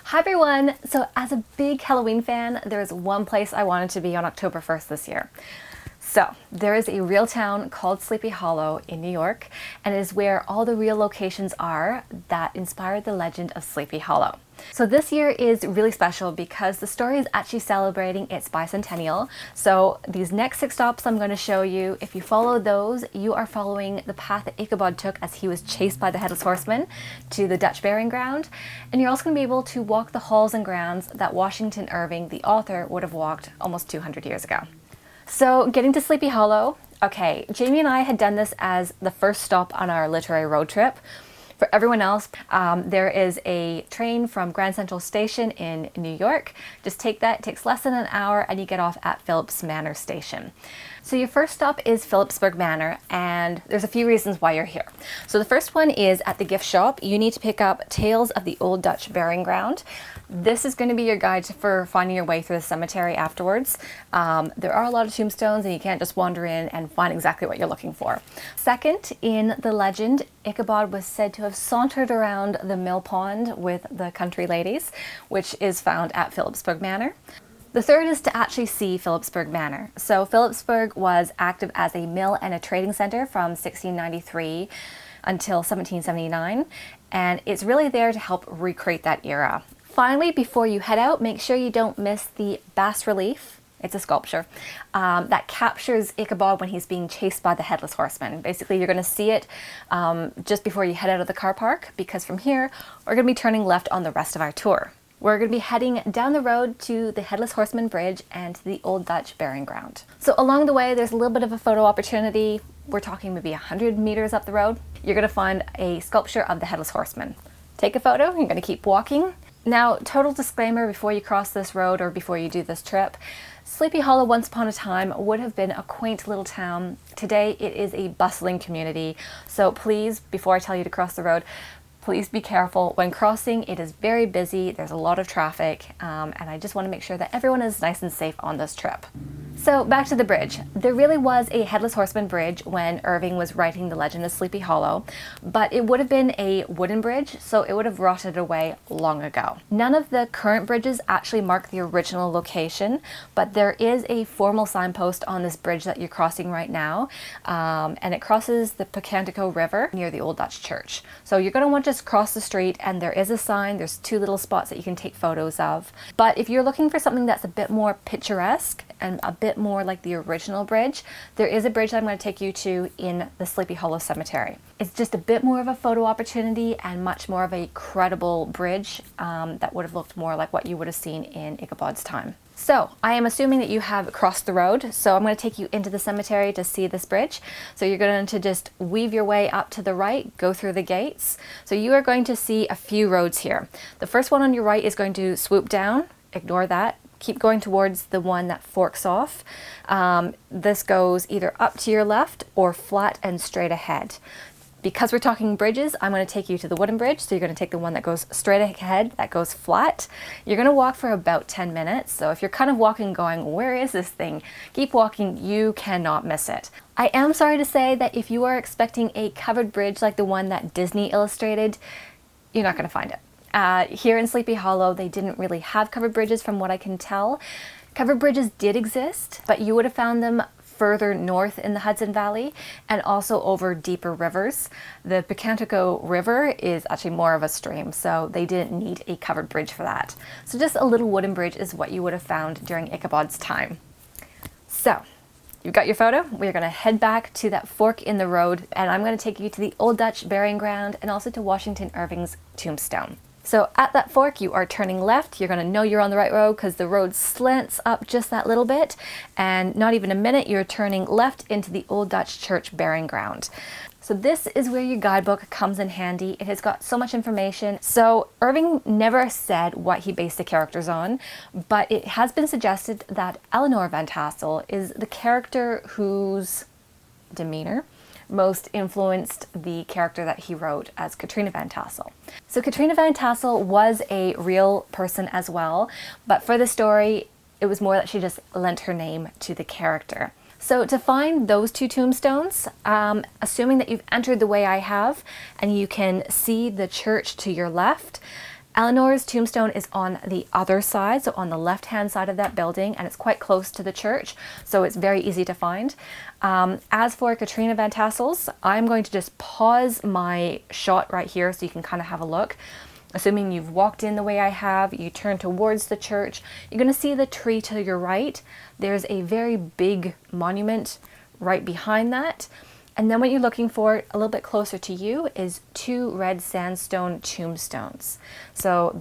Hi everyone! So as a big Halloween fan, there is one place I wanted to be on October 1st this year. So there is a real town called Sleepy Hollow in New York, and it is where all the real locations are that inspired the legend of Sleepy Hollow. So this year is really special because the story is actually celebrating its bicentennial. So these next 6 stops I'm going to show you, if you follow those, you are following the path that Ichabod took as he was chased by the Headless Horseman to the Dutch burying ground. And you're also going to be able to walk the halls and grounds that Washington Irving, the author, would have walked almost 200 years ago. So getting to Sleepy Hollow, okay, Jamie and I had done this as the first stop on our literary road trip. For everyone else, there is a train from Grand Central Station in New York. Just take that, it takes less than an hour, and you get off at Phillips Manor Station. So your first stop is Phillipsburg Manor, and there's a few reasons why you're here. So the first one is at the gift shop, you need to pick up Tales of the Old Dutch Burying Ground. This is going to be your guide for finding your way through the cemetery afterwards. There are a lot of tombstones and you can't just wander in and find exactly what you're looking for. Second, in the legend, Ichabod was said to have sauntered around the mill pond with the country ladies, which is found at Phillipsburg Manor. The third is to actually see Phillipsburg Manor. So Phillipsburg was active as a mill and a trading center from 1693 until 1779, and it's really there to help recreate that era. Finally, before you head out, make sure you don't miss the bas relief. It's a sculpture that captures Ichabod when he's being chased by the Headless Horseman. Basically, you're going to see it just before you head out of the car park, because from here, we're going to be turning left on the rest of our tour. We're going to be heading down the road to the Headless Horseman Bridge and to the Old Dutch Burying Ground. So along the way, there's a little bit of a photo opportunity. We're talking maybe 100 meters up the road. You're going to find a sculpture of the Headless Horseman. Take a photo, you're going to keep walking. Now, total disclaimer before you cross this road or before you do this trip, Sleepy Hollow once upon a time would have been a quaint little town. Today it is a bustling community, so please, before I tell you to cross the road, please be careful. When crossing, it is very busy, there's a lot of traffic, and I just want to make sure that everyone is nice and safe on this trip. So back to the bridge. There really was a Headless Horseman bridge when Irving was writing the legend of Sleepy Hollow, but it would have been a wooden bridge, so it would have rotted away long ago. None of the current bridges actually mark the original location, but there is a formal signpost on this bridge that you're crossing right now, and it crosses the Pocantico River near the Old Dutch Church. So you're going to want to just cross the street, and there is a sign. There's 2 little spots that you can take photos of. But if you're looking for something that's a bit more picturesque and a bit more like the original bridge, there is a bridge that I'm going to take you to in the Sleepy Hollow Cemetery. It's just a bit more of a photo opportunity and much more of a credible bridge that would have looked more like what you would have seen in Ichabod's time. So I am assuming that you have crossed the road, so I'm going to take you into the cemetery to see this bridge. So you're going to just weave your way up to the right, go through the gates. So you are going to see a few roads here. The first one on your right is going to swoop down, ignore that. Keep going towards the one that forks off. This goes either up to your left or flat and straight ahead. Because we're talking bridges, I'm going to take you to the wooden bridge. So you're going to take the one that goes straight ahead, that goes flat. You're going to walk for about 10 minutes. So if you're kind of walking going, where is this thing? Keep walking, you cannot miss it. I am sorry to say that if you are expecting a covered bridge like the one that Disney illustrated, you're not going to find it. Here in Sleepy Hollow, they didn't really have covered bridges from what I can tell. Covered bridges did exist, but you would have found them further north in the Hudson Valley and also over deeper rivers. The Pocantico River is actually more of a stream, so they didn't need a covered bridge for that. So just a little wooden bridge is what you would have found during Ichabod's time. So you've got your photo. We're going to head back to that fork in the road, and I'm going to take you to the Old Dutch Burying Ground and also to Washington Irving's tombstone. So at that fork, you are turning left. You're going to know you're on the right road because the road slants up just that little bit. And not even a minute, you're turning left into the Old Dutch Church Burying Ground. So this is where your guidebook comes in handy. It has got so much information. So Irving never said what he based the characters on, but it has been suggested that Eleanor Van Tassel is the character whose demeanor most influenced the character that he wrote as Katrina Van Tassel. So Katrina Van Tassel was a real person as well, but for the story, it was more that she just lent her name to the character. So to find those 2 tombstones, assuming that you've entered the way I have, and you can see the church to your left, Eleanor's tombstone is on the other side, so on the left-hand side of that building, and it's quite close to the church, so it's very easy to find. As for Katrina Van Tassel's, I'm going to just pause my shot right here so you can kind of have a look. Assuming you've walked in the way I have, you turn towards the church, you're going to see the tree to your right. There's a very big monument right behind that. And then what you're looking for a little bit closer to you is 2 red sandstone tombstones. So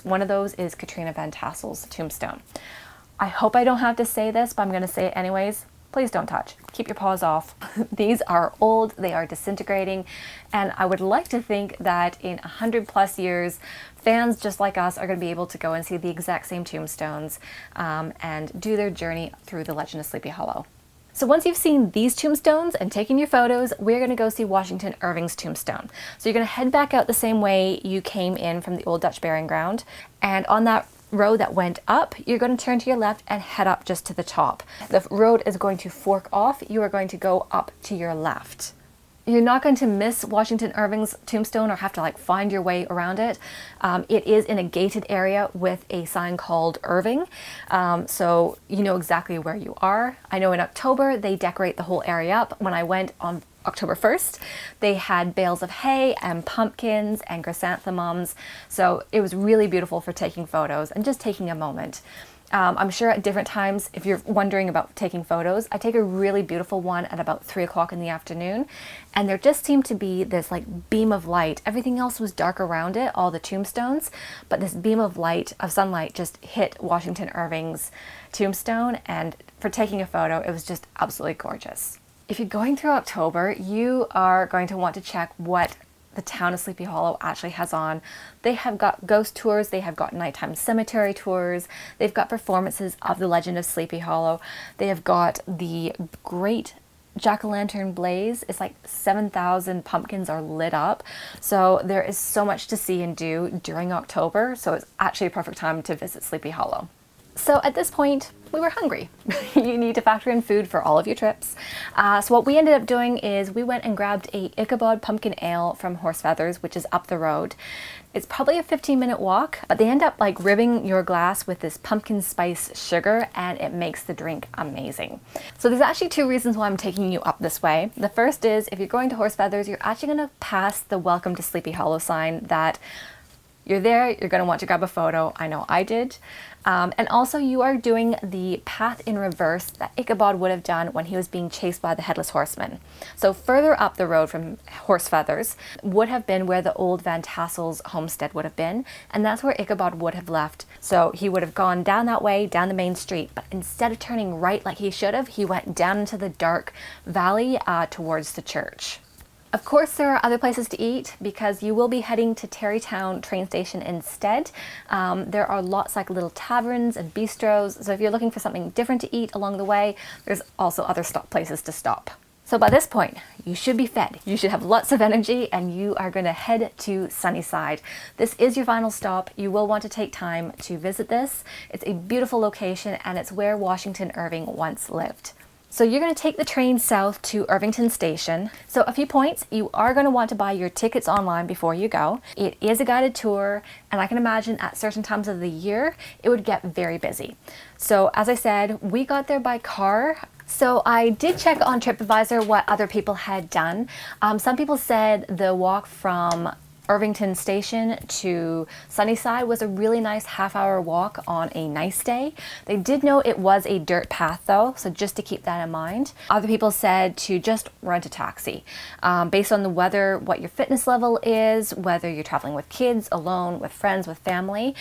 one of those is Katrina Van Tassel's tombstone. I hope I don't have to say this, but I'm going to say it anyways. Please don't touch. Keep your paws off. These are old, they are disintegrating, and I would like to think that in 100+ years, fans just like us are going to be able to go and see the exact same tombstones and do their journey through the legend of Sleepy Hollow. So once you've seen these tombstones and taken your photos, we're going to go see Washington Irving's tombstone. So you're going to head back out the same way you came in from the Old Dutch Burying Ground, and on that road that went up, you're going to turn to your left and head up just to the top. The road is going to fork off. You are going to go up to your left. You're not going to miss Washington Irving's tombstone or have to find your way around it. It is in a gated area with a sign called Irving, so you know exactly where you are. I know in October they decorate the whole area up. When I went on October 1st, they had bales of hay and pumpkins and chrysanthemums, so it was really beautiful for taking photos and just taking a moment. I'm sure at different times, if you're wondering about taking photos, I take a really beautiful one at about 3 o'clock in the afternoon, and there just seemed to be this beam of light. Everything else was dark around it, all the tombstones, but this beam of light, of sunlight, just hit Washington Irving's tombstone, and for taking a photo, it was just absolutely gorgeous. If you're going through October, you are going to want to check what the town of Sleepy Hollow actually has on. They have got ghost tours, they have got nighttime cemetery tours, they've got performances of the legend of Sleepy Hollow, they have got the great jack-o'-lantern blaze. It's 7,000 pumpkins are lit up, so there is so much to see and do during October, so it's actually a perfect time to visit Sleepy Hollow. So at this point, we were hungry. You need to factor in food for all of your trips. So what we ended up doing is we went and grabbed a Ichabod pumpkin ale from Horse Feathers, which is up the road. It's probably a 15-minute walk, but they end up ribbing your glass with this pumpkin spice sugar, and it makes the drink amazing. So there's actually 2 reasons why I'm taking you up this way. The first is if you're going to Horse Feathers, you're actually going to pass the Welcome to Sleepy Hollow sign that you're there, you're going to want to grab a photo. I know I did. And also you are doing the path in reverse that Ichabod would have done when he was being chased by the Headless Horseman. So further up the road from Horse Feathers would have been where the old Van Tassel's homestead would have been, and that's where Ichabod would have left. So he would have gone down that way, down the main street, but instead of turning right like he should have, he went down into the dark valley towards the church. Of course, there are other places to eat because you will be heading to Terrytown train station instead. There are lots little taverns and bistros, so if you're looking for something different to eat along the way, there's also other places to stop. So by this point, you should be fed. You should have lots of energy, and you are going to head to Sunnyside. This is your final stop. You will want to take time to visit this. It's a beautiful location, and it's where Washington Irving once lived. So you're going to take the train south to Irvington Station. So a few points, you are going to want to buy your tickets online before you go. It is a guided tour, and I can imagine at certain times of the year, it would get very busy. So as I said, we got there by car. So I did check on TripAdvisor what other people had done. Some people said the walk from Irvington Station to Sunnyside was a really nice half-hour walk on a nice day. They did note it was a dirt path though, so just to keep that in mind. Other people said to just rent a taxi. Based on the weather, what your fitness level is, whether you're traveling with kids, alone, with friends, with family,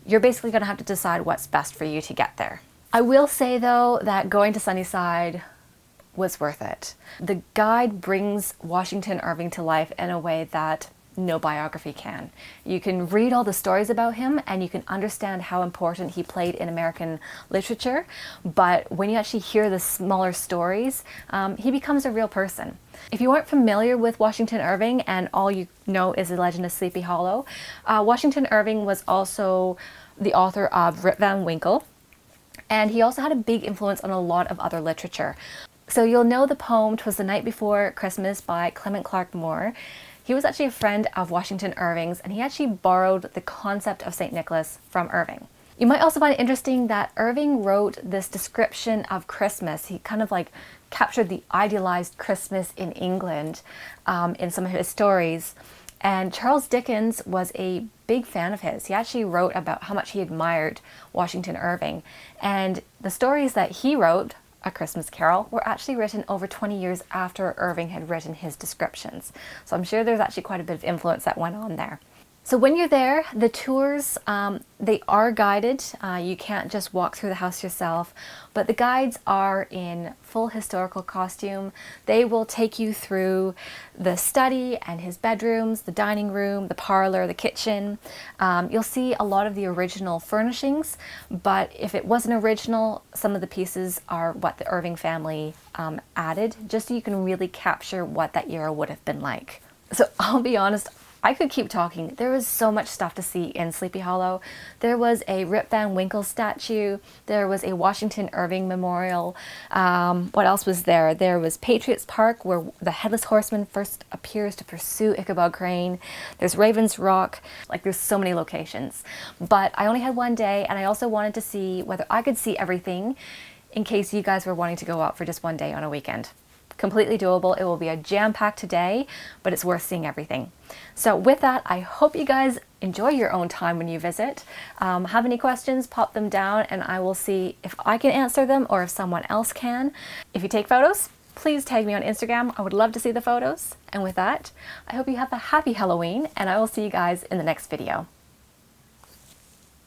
you're basically going to have to decide what's best for you to get there. I will say though that going to Sunnyside was worth it. The guide brings Washington Irving to life in a way that no biography can. You can read all the stories about him and you can understand how important he played in American literature, but when you actually hear the smaller stories, he becomes a real person. If you aren't familiar with Washington Irving and all you know is the legend of Sleepy Hollow, Washington Irving was also the author of Rip Van Winkle, and he also had a big influence on a lot of other literature. So you'll know the poem "'Twas the Night Before Christmas" by Clement Clarke Moore. He was actually a friend of Washington Irving's, and he actually borrowed the concept of St. Nicholas from Irving. You might also find it interesting that Irving wrote this description of Christmas. He kind of like captured the idealized Christmas in England in some of his stories. And Charles Dickens was a big fan of his. He actually wrote about how much he admired Washington Irving. And the stories that he wrote, A Christmas Carol, were actually written over 20 years after Irving had written his descriptions. So I'm sure there's actually quite a bit of influence that went on there. So when you're there, the tours, they are guided. You can't just walk through the house yourself, but the guides are in full historical costume. They will take you through the study and his bedrooms, the dining room, the parlor, the kitchen. You'll see a lot of the original furnishings, but if it wasn't original, some of the pieces are what the Irving family added, just so you can really capture what that era would have been like. So I'll be honest, I could keep talking. There was so much stuff to see in Sleepy Hollow. There was a Rip Van Winkle statue. There was a Washington Irving memorial. What else was there? There was Patriots Park, where the Headless Horseman first appears to pursue Ichabod Crane. There's Ravens Rock. Like, there's so many locations. But I only had one day, and I also wanted to see whether I could see everything in case you guys were wanting to go out for just one day on a weekend. Completely doable. It will be a jam-packed day, but it's worth seeing everything. So with that, I hope you guys enjoy your own time when you visit. Have any questions, pop them down and I will see if I can answer them or if someone else can. If you take photos, please tag me on Instagram. I would love to see the photos. And with that, I hope you have a happy Halloween and I will see you guys in the next video.